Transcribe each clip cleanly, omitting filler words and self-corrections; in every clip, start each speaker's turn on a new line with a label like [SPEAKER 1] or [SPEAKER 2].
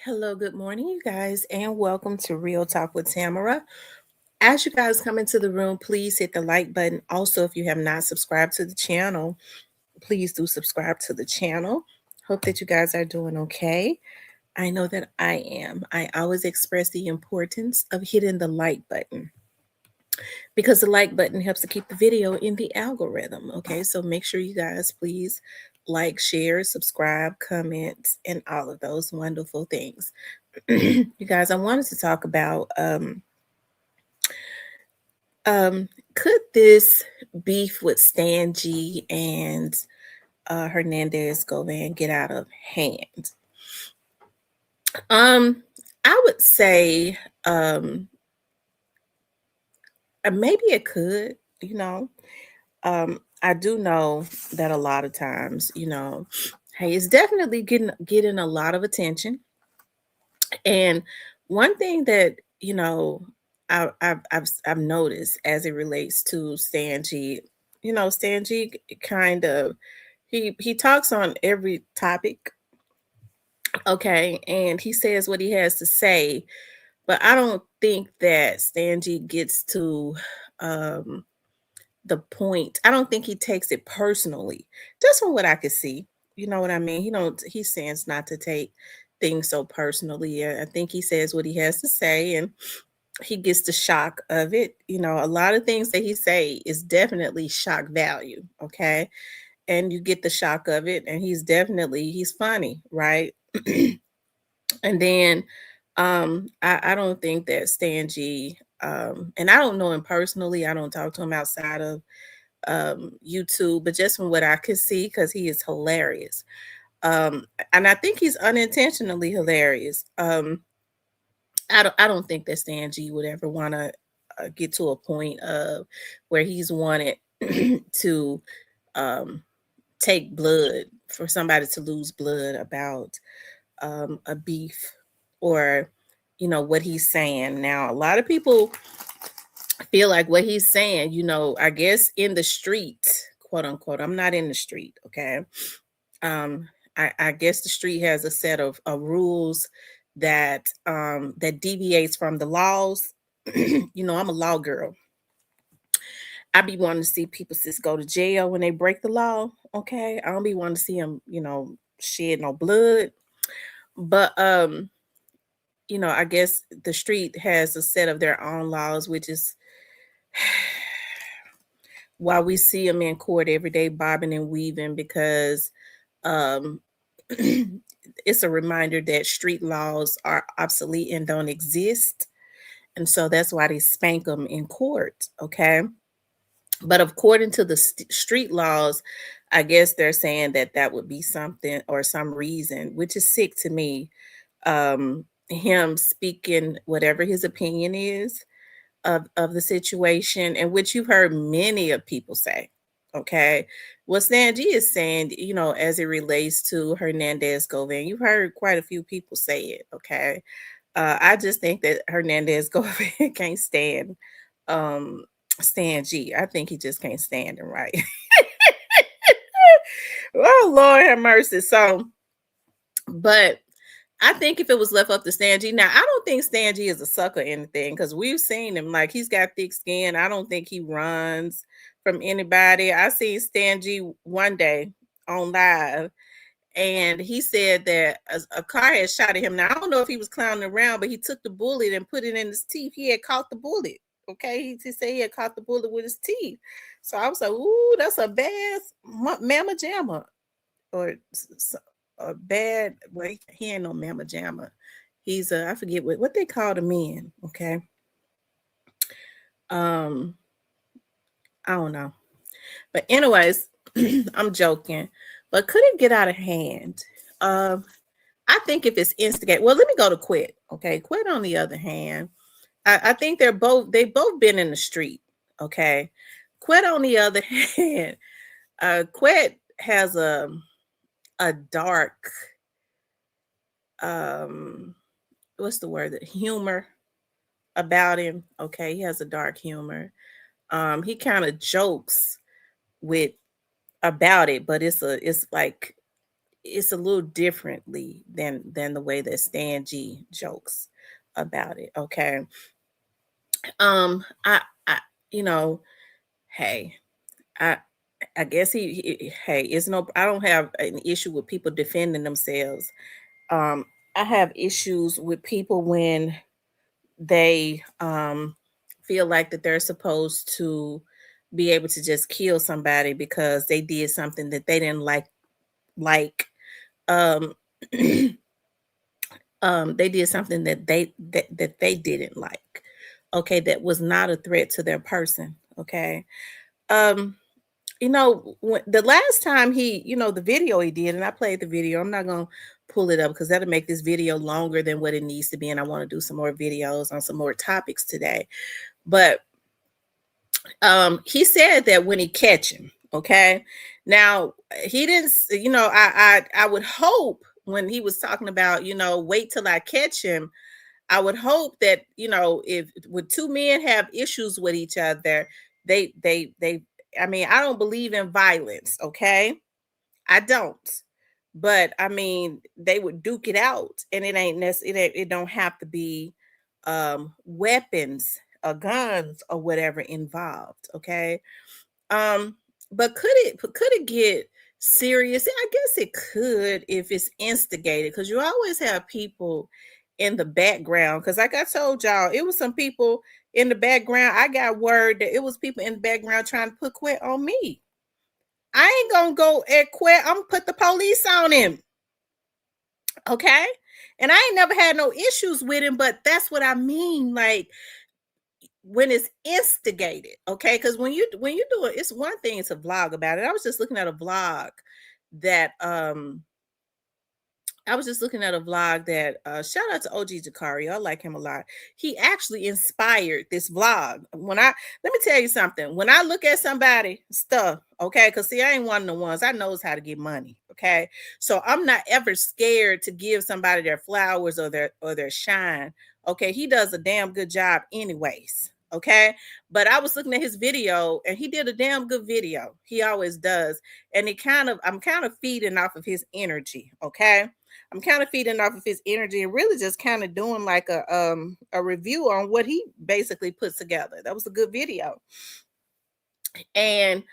[SPEAKER 1] Hello, good morning, you guys, and welcome to Real Talk with Tamara. As you guys come into the room, please hit the like button. Also, if you have not subscribed to the channel, please do subscribe to the channel. Hope that you guys are doing okay. I know that I am. I always express the importance of hitting the like button because the like button helps to keep the video in the algorithm. Okay, so make sure you guys please like, share, subscribe, comment, and all of those wonderful things. You guys, I wanted to talk about could this beef with Stan G and Hernandez Govan get out of hand? I would say maybe it could, you know. I do know that a lot of times, hey, it's definitely getting a lot of attention. And one thing that I've noticed as it relates to Stan G, Stan G kind of he talks on every topic, okay, and he says what he has to say, but I don't think that Stan G gets to um the point. I don't think he takes it personally, just from what I could see. You know what I mean? He stands not to take things so personally. I think he says what he has to say and he gets the shock of it. A lot of things that he say is definitely shock value, okay? And you get the shock of it and he's funny, right? And then I don't think that Stan G and I don't know him personally. I don't talk to him outside of YouTube, but just from what I could see, because he is hilarious. And I think he's unintentionally hilarious. I don't think that Stan G would ever want to get to a point of where he's wanted to um, take blood for somebody to lose blood about a beef or what he's saying. Now, a lot of people feel like what he's saying, I guess in the street, quote unquote. I'm not in the street, okay. um I guess the street has a set of rules that deviates from the laws. I'm a law girl. I be wanting to see people just go to jail when they break the law, okay. I don't be wanting to see them, shed no blood. But I guess the street has a set of their own laws, which is why we see them in court every day bobbing and weaving, because um it's a reminder that street laws are obsolete and don't exist. And so that's why they spank them in court. Okay. But according to the street laws, I guess they're saying that that would be something or some reason, which is sick to me. Him speaking whatever his opinion is of the situation, and which you've heard many of people say. Okay. What Stan G is saying, as it relates to Hernandez Govan, you've heard quite a few people say it. Okay. I just think that Hernandez Govan can't stand um Stan G. I think he just can't stand him, right? Oh Lord have mercy. So, but I think if it was left up to Stan G, now I don't think Stan G is a sucker or anything, because we've seen him, like, he's got thick skin. I don't think he runs from anybody. I seen Stan G one day on live, and he said that a car had shot at him. Now I don't know if he was clowning around, but he took the bullet and put it in his teeth. He had caught the bullet. Okay, he said he had caught the bullet with his teeth. So I was like, "Ooh, that's a bad mamma jamma," or a bad. Well, he ain't no mamma jamma. He's I forget what they call the men. Okay, um, I don't know. But anyways, I'm joking. But could it get out of hand? Um, I think if it's instigate, well, let me go to Quit. Okay, Quit on the other hand, I think they've both been in the street. Okay, Quit on the other hand, Quit has a dark um what's the word, humor about him. Okay, he has a dark humor. He kind of jokes with about it, but it's like it's a little differently than the way that Stan G jokes about it. Okay. I you know, hey, I I guess hey, it's no, I don't have an issue with people defending themselves. Um, I have issues with people when they feel like that they're supposed to be able to just kill somebody because they did something that they didn't like um they did something that they didn't like. Okay, that was not a threat to their person. Okay. Um when the last time the video he did, and I played the video, I'm not going to pull it up because that'll make this video longer than what it needs to be. And I want to do some more videos on some more topics today. But he said that when he catch him, okay. Now he didn't, I would hope when he was talking about, wait till I catch him, I would hope that, if when two men have issues with each other, they I mean, I don't believe in violence, okay? I don't. But I mean, they would duke it out, and it don't have to be weapons or guns or whatever involved, okay? Um, but could it get serious? I guess it could if it's instigated, because you always have people in the background. Because like I told y'all, it was some people in the background. I got word that it was people in the background trying to put quit on me. I ain't gonna go at quit. I'm gonna put the police on him. Okay. And I ain't never had no issues with him, but that's what I mean. Like, when it's instigated, okay? Because when you do it, it's one thing to vlog about it. I was just looking at a vlog that shout out to OG Jakari. I like him a lot. He actually inspired this vlog. Let me tell you something. When I look at somebody stuff, okay, because see, I ain't one of the ones. I knows how to get money. Okay. So I'm not ever scared to give somebody their flowers or their shine. Okay. He does a damn good job anyways. Okay. But I was looking at his video and he did a damn good video. He always does. And I'm kind of feeding off of his energy. Okay. I'm kind of feeding off of his energy and really just kind of doing like a review on what he basically puts together. That was a good video. And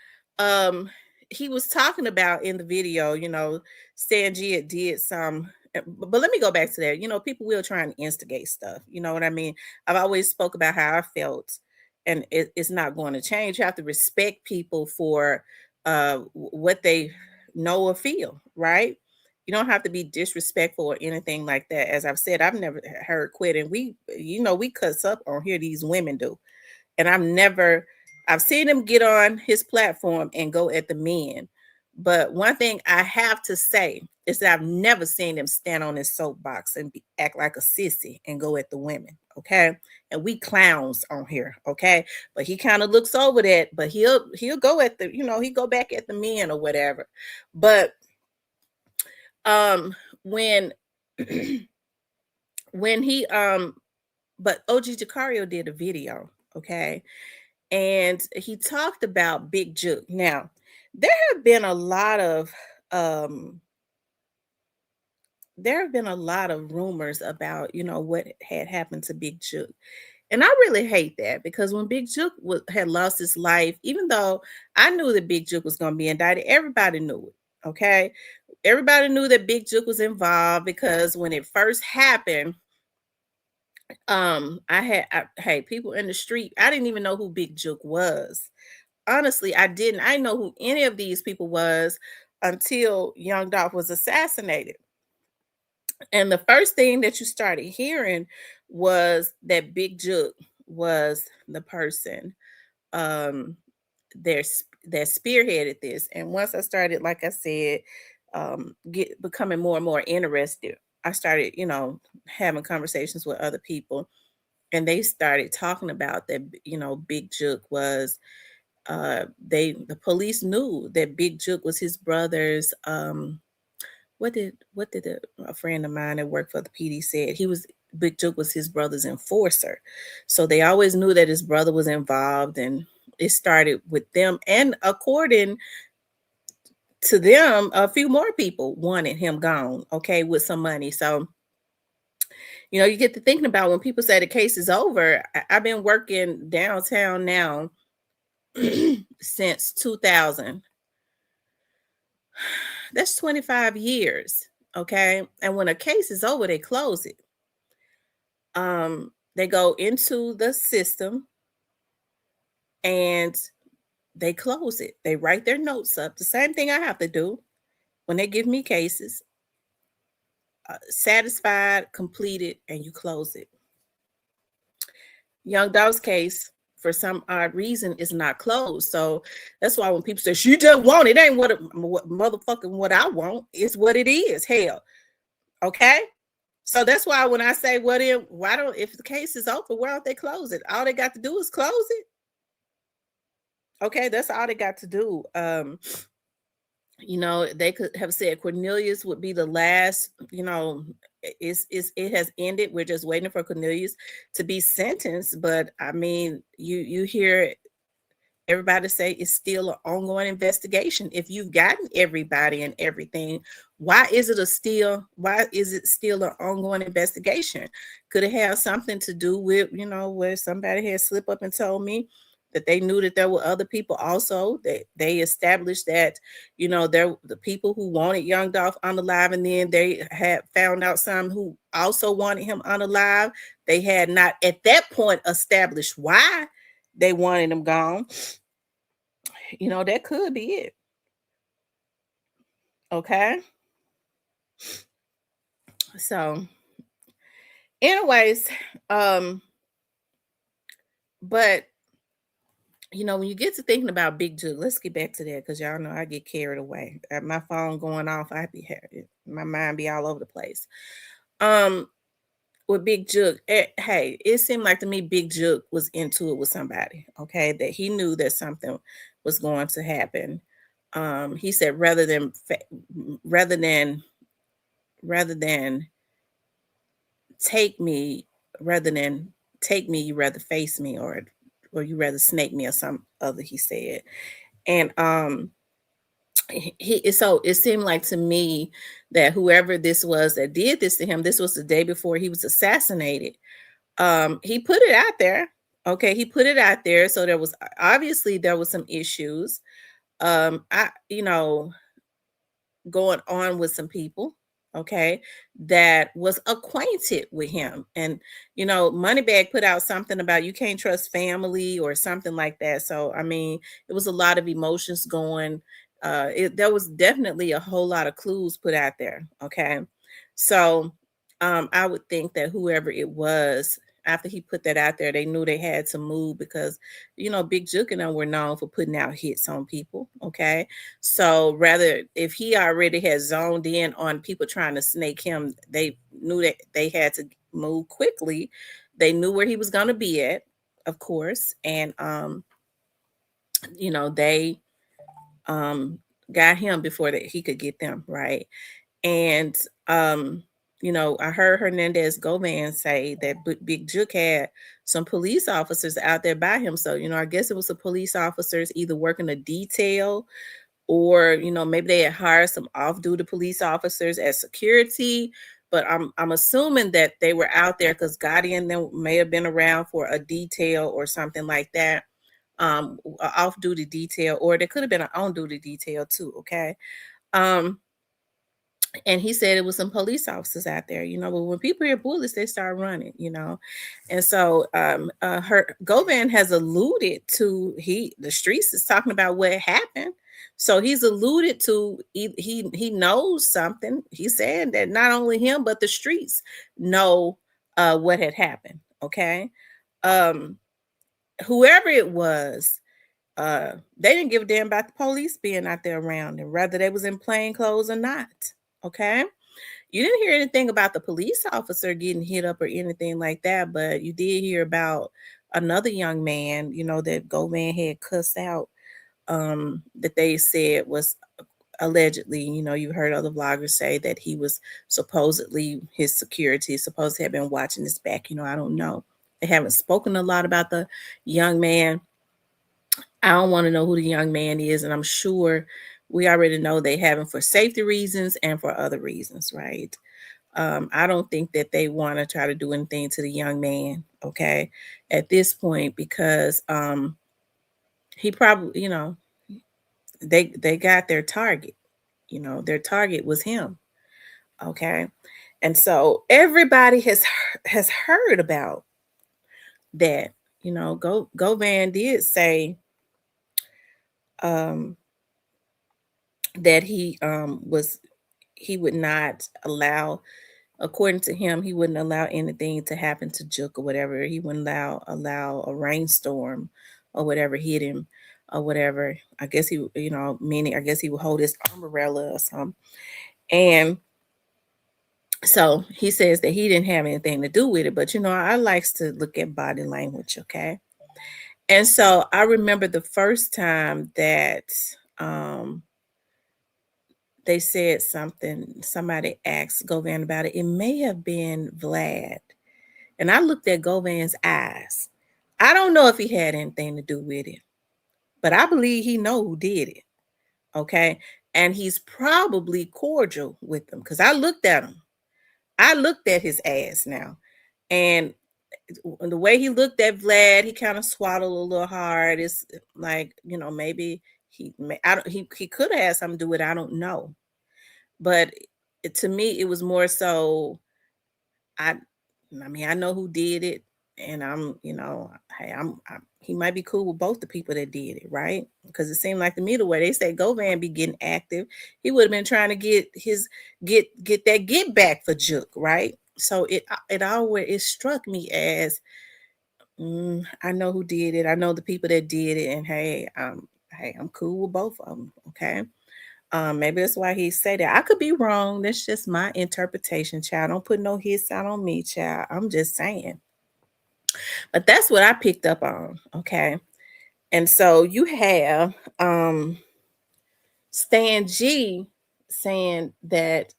[SPEAKER 1] he was talking about in the video, Stan G had did some, but let me go back to that. People will try and instigate stuff. You know what I mean? I've always spoke about how I felt, and it's not going to change. You have to respect people for what they know or feel, right? You don't have to be disrespectful or anything like that. As I've said, I've never heard quit, and we cuss up on here. These women do, and I've seen him get on his platform and go at the men. But one thing I have to say is that I've never seen him stand on his soapbox and act like a sissy and go at the women. Okay. And we clowns on here. Okay. But he kind of looks over that, but he'll go at he go back at the men or whatever. But when when he but OG Jakari did a video, okay, and he talked about Big Jook. Now, there have been a lot of rumors about what had happened to Big Jook. And I really hate that, because when Big Jook had lost his life, even though I knew that Big Jook was going to be indicted, everybody knew it. Okay. Everybody knew that Big Jook was involved, because when it first happened, hey, people in the street, I didn't even know who Big Jook was. Honestly, I didn't. I didn't know who any of these people was until Young Dolph was assassinated. And the first thing that you started hearing was that Big Jook was the person um that spearheaded this. And once I started, like I said, becoming more and more interested, I started, having conversations with other people, and they started talking about that, Big Jook was the police knew that Big Jook was his brother's a friend of mine that worked for the PD said Big Jook was his brother's enforcer. So they always knew that his brother was involved, and it started with them. And according to them, a few more people wanted him gone, okay, with some money. So, you get to thinking about when people say the case is over. I've been working downtown now since 2000. That's 25 years, okay? And when a case is over, they close it. They go into the system and they close it. They write their notes up. The same thing I have to do when they give me cases. Satisfied, completed, and you close it. Young Dolph's case, for some odd reason, is not closed. So that's why when people say she just want it, ain't what motherfucking what I want. It's what it is. Hell, okay. So that's why when I say why don't, if the case is over, why don't they close it? All they got to do is close it. Okay, that's all they got to do. They could have said Cornelius would be the last. It has ended. We're just waiting for Cornelius to be sentenced. But I mean, you hear everybody say it's still an ongoing investigation. If you've gotten everybody and everything, why is it still an ongoing investigation? Could it have something to do with, where somebody had slipped up and told me that they knew that there were other people also, that they established that, the people who wanted Young Dolph unalive, and then they had found out some who also wanted him unalive. They had not at that point established why they wanted him gone. That could be it. Okay. So, anyways, but when you get to thinking about Big Jook, let's get back to that, because y'all know I get carried away. My phone going off, my mind be all over the place. With Big Jook, hey, it seemed like to me Big Jook was into it with somebody, okay, that he knew that something was going to happen. He said rather than take me, you rather face me, or you rather snake me, or some other, he said. And so it seemed like to me that whoever this was that did this to him, this was the day before he was assassinated. He put it out there. Okay, he put it out there. So there was some issues. Going on with some people, okay, that was acquainted with him. And Moneybag put out something about you can't trust family or something like that. So I mean, it was a lot of emotions going. There was definitely a whole lot of clues put out there. Okay. So I would think that whoever it was, after he put that out there, they knew they had to move, because Big Jook and them were known for putting out hits on people. Okay. So rather, if he already had zoned in on people trying to snake him, they knew that they had to move quickly. They knew where he was going to be at, of course. And they got him before that he could get them, right? And I heard Hernandez Govan say that Big Jook had some police officers out there by him. So, I guess it was some police officers either working a detail, or, maybe they had hired some off-duty police officers as security. But I'm assuming that they were out there because Gotti and them may have been around for a detail or something like that. Off-duty detail, or there could have been an on-duty detail too. Okay. And he said it was some police officers out there, but when people hear bullets, they start running, And so Govan has alluded to, the streets is talking about what happened. So he's alluded to, he knows something. He's saying that not only him, but the streets know what had happened. Okay. Whoever it was, they didn't give a damn about the police being out there around, and whether they was in plain clothes or not. Okay. You didn't hear anything about the police officer getting hit up or anything like that, but you did hear about another young man, that Govan had cussed out, that they said was allegedly, you heard other vloggers say that he was supposedly, his security supposed to have been watching his back. I don't know. They haven't spoken a lot about the young man. I don't want to know who the young man is, and I'm sure we already know they have him for safety reasons and for other reasons, right? I don't think that they want to try to do anything to the young man, okay, at this point, because he probably, they got their target. Their target was him, okay, and so everybody has heard about that. Govan did say um, that he would not allow, according to him, he wouldn't allow anything to happen to Jook or whatever. He wouldn't allow a rainstorm or whatever hit him or whatever. I guess meaning I guess he would hold his umbrella or something. And so he says that he didn't have anything to do with it, but I likes to look at body language, okay? And so I remember the first time that um they said something, somebody asked Govan about it. It may have been Vlad. And I looked at Govan's eyes. I don't know if he had anything to do with it, but I believe he know who did it. Okay. And he's probably cordial with them because I looked at him. I looked at his ass now. And the way he looked at Vlad, he kind of swallowed a little hard. It's like, maybe he could have had something to do with it. I don't know. But to me, it was more so I I mean, I know who did it, and hey, he might be cool with both the people that did it, right? Because it seemed like to me the way they say Govan be getting active, he would have been trying to get that get back for Jook, right? So it struck me as I know who did it. I know the people that did it, and hey, I'm cool with both of them. Okay. Maybe that's why he said that. I could be wrong. That's just my interpretation, child. Don't put no hits out on me, child. I'm just saying. But that's what I picked up on. Okay. And so you have Stan G saying that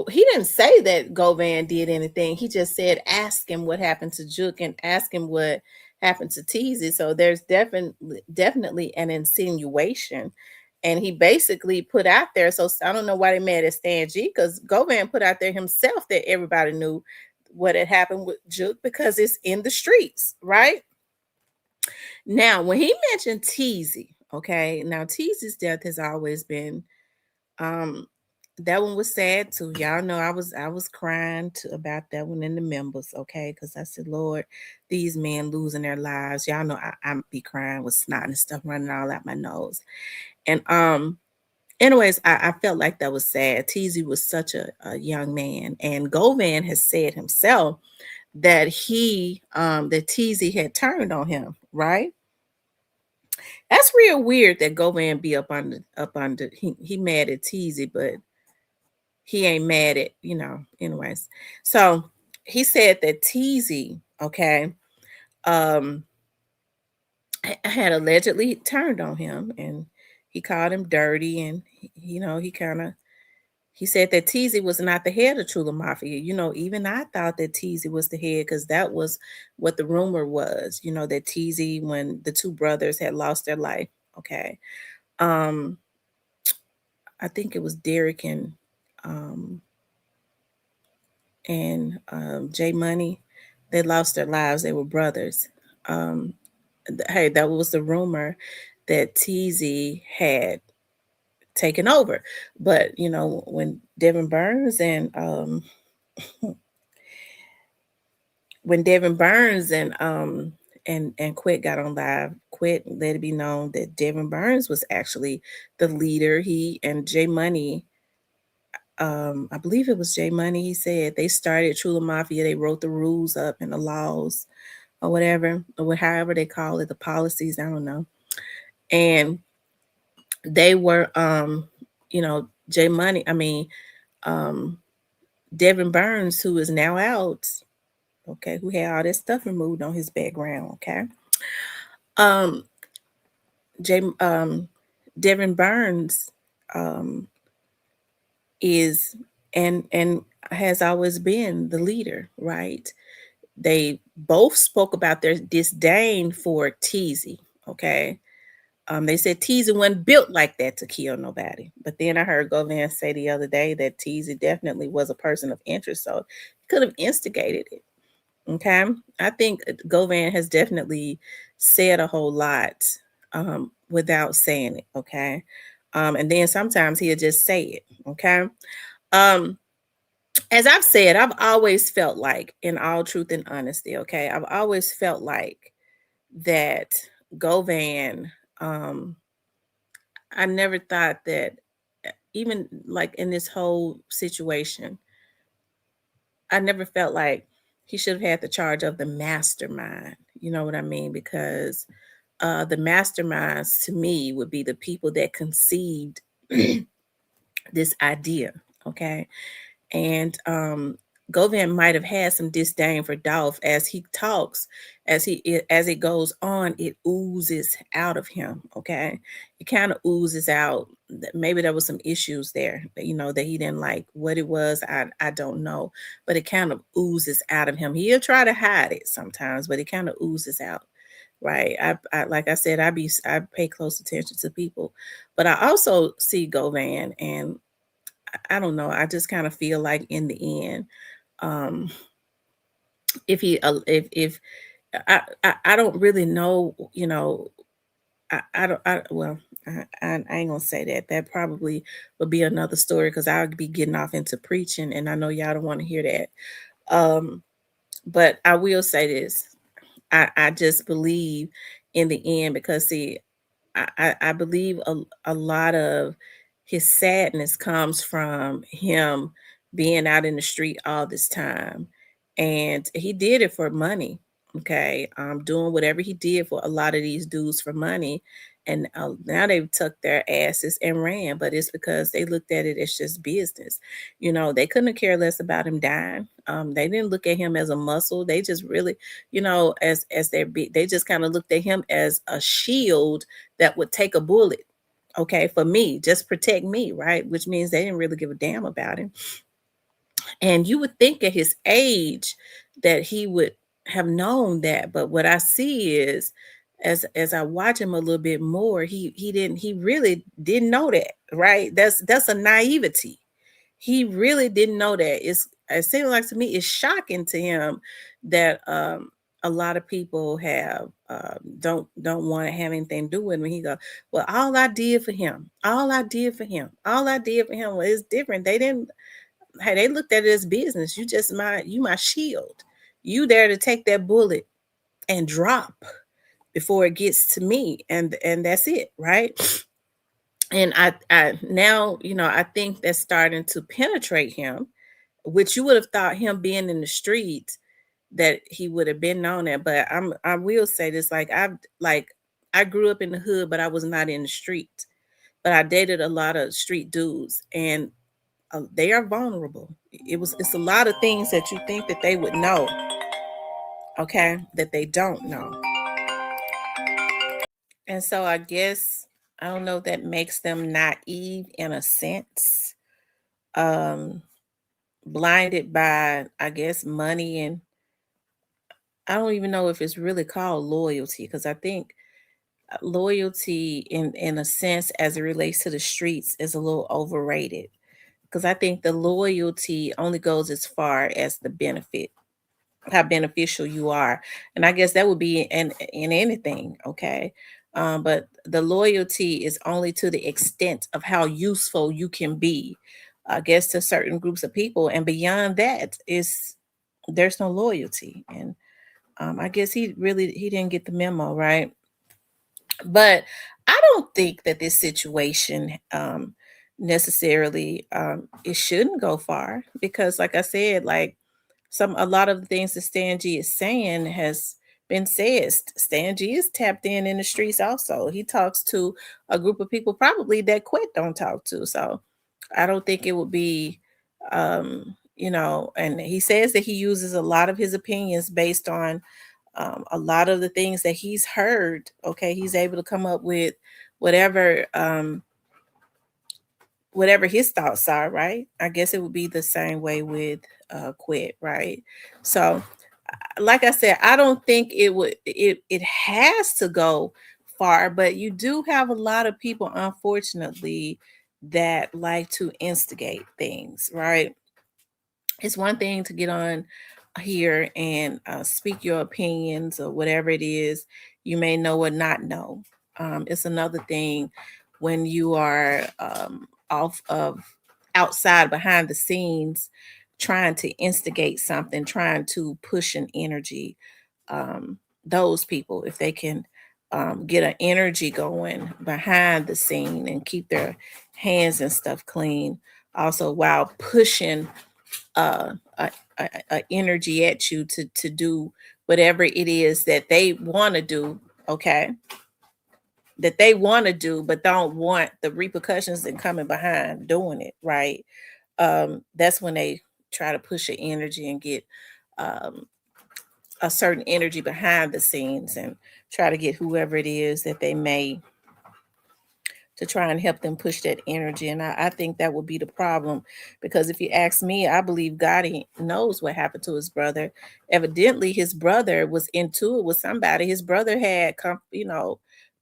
[SPEAKER 1] he didn't say that Govan did anything. He just said ask him what happened to Jook and ask him what happened to Teezy. So there's definitely an insinuation. And he basically put out there. So I don't know why they mad at Stan G, because Govan put out there himself that everybody knew what had happened with Jook because it's in the streets, right? Now, when he mentioned Teezy, okay, now Teezy's death has always been um that one was sad too. Y'all know I was crying about that one in the members, okay? Because I said, Lord, these men losing their lives. Y'all know I'm be crying with snot and stuff running all out my nose. And anyways, I felt like that was sad. Teezy was such a young man, and Govan has said himself that that Teezy had turned on him, right? That's real weird that Govan be up under he mad at Teezy, but he ain't mad at, anyways. So he said that Teezy, okay, um, had allegedly turned on him and he called him dirty and he said that Teezy was not the head of Trula Mafia. Even I thought that Teezy was the head because that was what the rumor was, that Teezy, when the two brothers had lost their life, okay. Um, I think it was Derek um and J Money, they lost their lives. They were brothers. Um, hey, that was the rumor that Teezy had taken over. But when Devin Burns and when Devin Burns and Quit got on live, Quit let it be known that Devin Burns was actually the leader. He and J Money, I believe it was J Money, he said they started Trula Mafia. They wrote the rules up and the laws or whatever, or however they call it, the policies, I don't know. And they were J Money, um Devin Burns, who is now out, okay, who had all this stuff removed on his background, okay. Um J Devin Burns is and has always been the leader, right? They both spoke about their disdain for Teezy, okay. They said Teezy wasn't built like that to kill nobody. But then I heard Govan say the other day that Teezy definitely was a person of interest, so he could have instigated it. Okay. I think Govan has definitely said a whole lot without saying it. Okay. And then sometimes he'll just say it. Okay. Um, as I've said, I've always felt like, in all truth and honesty, okay, I've always felt like that Govan, I never thought that, even like in this whole situation, I never felt like he should have had the charge of the mastermind. You know what I mean? Because the masterminds to me would be the people that conceived this idea. Okay. And Govan might have had some disdain for Dolph as he talks, as it goes on, it oozes out of him. Okay, it kind of oozes out. Maybe there was some issues there, that he didn't like. What it was, I don't know, but it kind of oozes out of him. He'll try to hide it sometimes, but it kind of oozes out. Right. I like I said, I pay close attention to people, but I also see Govan, and I don't know. I just kind of feel like in the end, um, if I don't really know, I don't I well I ain't gonna say that. That probably would be another story because I'll be getting off into preaching, and I know y'all don't want to hear that. Um, but I will say this: I just believe in the end because see, I believe a lot of his sadness comes from him being out in the street all this time. And he did it for money. Okay. Doing whatever he did for a lot of these dudes for money. And now they've tucked their asses and ran, but it's because they looked at it as just business. They couldn't care less about him dying. They didn't look at him as a muscle. They just really, as their they just kind of looked at him as a shield that would take a bullet, okay, for me, just protect me, right? Which means they didn't really give a damn about him. And you would think at his age that he would have known that, but what I see is as I watch him a little bit more, he really didn't know that, right? That's a naivety. He really didn't know that. It seems like to me it's shocking to him that a lot of people have don't want to have anything to do with him. And he go, well, all I did for him, all I did for him, all I did for him. Well, it's different. They didn't. Hey, they looked at it as business. You my shield. You there to take that bullet and drop before it gets to me, and that's it, right? And I now I think that's starting to penetrate him, which you would have thought him being in the streets that he would have been on that. But I will say this, I grew up in the hood, but I was not in the street. But I dated a lot of street dudes, and they are vulnerable. It's a lot of things that you think that they would know, okay, that they don't know. And so I guess I don't know if that makes them naive in a sense. Um Blinded by, I guess, money, and I don't even know if it's really called loyalty because I think loyalty in a sense as it relates to the streets is a little overrated because I think the loyalty only goes as far as the benefit, how beneficial you are. And I guess that would be in anything, okay? But the loyalty is only to the extent of how useful you can be, I guess, to certain groups of people. And beyond that is there's no loyalty. And I guess he didn't get the memo, right? But I don't think that this situation necessarily it shouldn't go far because, like I said, like a lot of the things that Stan G is saying has been said. Stan G is tapped in the streets also. He talks to a group of people probably that Quit don't talk to. So I don't think it would be and he says that he uses a lot of his opinions based on a lot of the things that he's heard. Okay, he's able to come up with whatever whatever his thoughts are, right? I guess it would be the same way with Quit, right? So like I said, I don't think it has to go far, but you do have a lot of people, unfortunately, that like to instigate things, right? It's one thing to get on here and speak your opinions or whatever it is you may know or not know. It's another thing when you are off of outside behind the scenes trying to instigate something, trying to push an energy. Those people, if they can get an energy going behind the scene and keep their hands and stuff clean, also while pushing uh, a energy at you to do whatever it is that they want to do. Okay, that they want to do, but don't want the repercussions and coming behind doing it. Right. That's when they try to push your energy and get um, a certain energy behind the scenes and try to get whoever it is that they may to try and help them push that energy. And I think that would be the problem because if you ask me, I believe Gotti knows what happened to his brother. Evidently, his brother was into it with somebody. His brother had,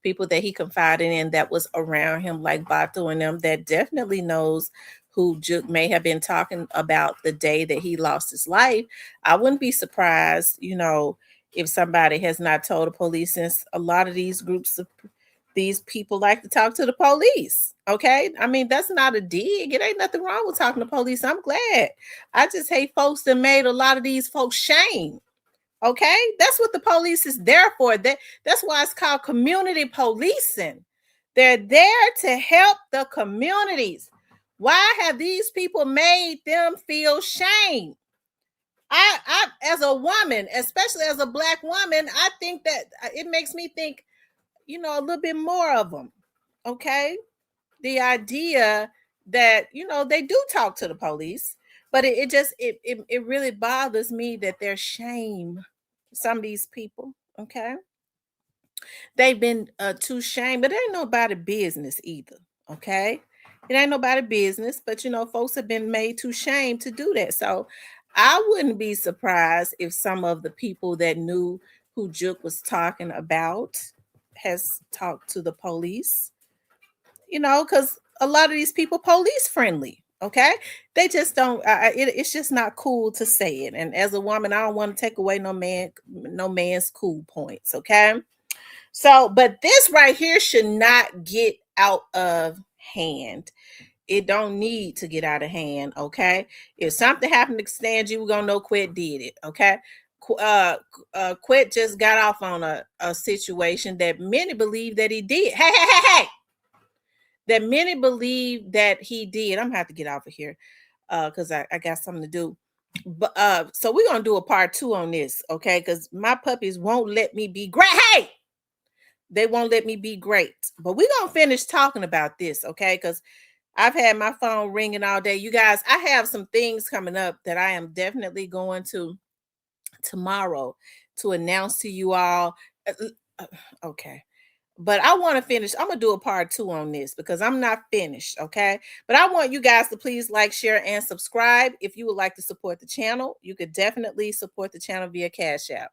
[SPEAKER 1] people that he confided in that was around him, like Bato and them, that definitely knows who Jook may have been talking about the day that he lost his life. I wouldn't be surprised, if somebody has not told the police, since a lot of these groups of these people like to talk to the police. Okay. I mean, that's not a dig. It ain't nothing wrong with talking to police. I'm glad. I just hate folks that made a lot of these folks shame. Okay. That's what the police is there for. That's why it's called community policing. They're there to help the communities. Why have these people made them feel shame? I as a woman, especially as a Black woman, I think that it makes me think, a little bit more of them. Okay. The idea that, they do talk to the police, but it really bothers me that there's shame. Some of these people, okay, they've been too shamed, but it ain't nobody business either. Okay. It ain't nobody business, but folks have been made too shame to do that. So I wouldn't be surprised if some of the people that knew who Jook was talking about has talked to the police, because a lot of these people police friendly. Okay, they just don't. It's just not cool to say it. And as a woman, I don't want to take away no man's cool points. Okay, so but this right here should not get out of hand. It don't need to get out of hand. Okay, if something happened to Stan G, we're gonna know Quet did it. Okay. Quet just got off on a situation that many believe that he did. Hey, that many believe that he did. I'm gonna have to get off of here because I got something to do. But so we're gonna do a part 2 on this, okay? Because my puppies won't let me be great. Hey, they won't let me be great. But we're gonna finish talking about this, okay? Because I've had my phone ringing all day. You guys, I have some things coming up that I am definitely going to tomorrow to announce to you all. Okay. But I want to finish. I'm going to do a part 2 on this because I'm not finished. Okay. But I want you guys to please like, share, and subscribe. If you would like to support the channel, you could definitely support the channel via Cash App.